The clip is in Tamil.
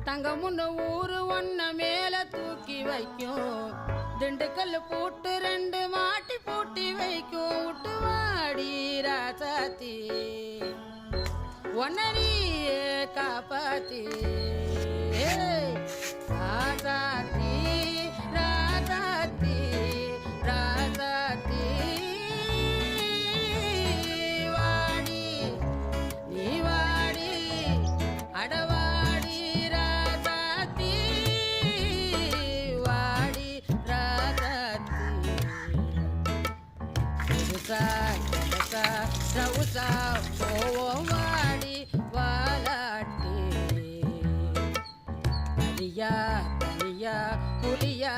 தங்கமுன்னு ஊரு ஒன்ன மேல தூக்கி வைக்கும் திண்டுக்கல் பூட்டு 2 மாட்டி பூட்டி வைக்கும் விட்டு வாடி ராசாத்தி ஒன்ன நீயே காப்பாத்தி ராசாத்தி ராசாத்தி ராசாத்தி வாடி நீ வாடி அடவாடி ராசாத்தி வாடி ராசாத்தி ரவுசா போவோம் வாடி வாலாட்டி தனியா தனியா புலியா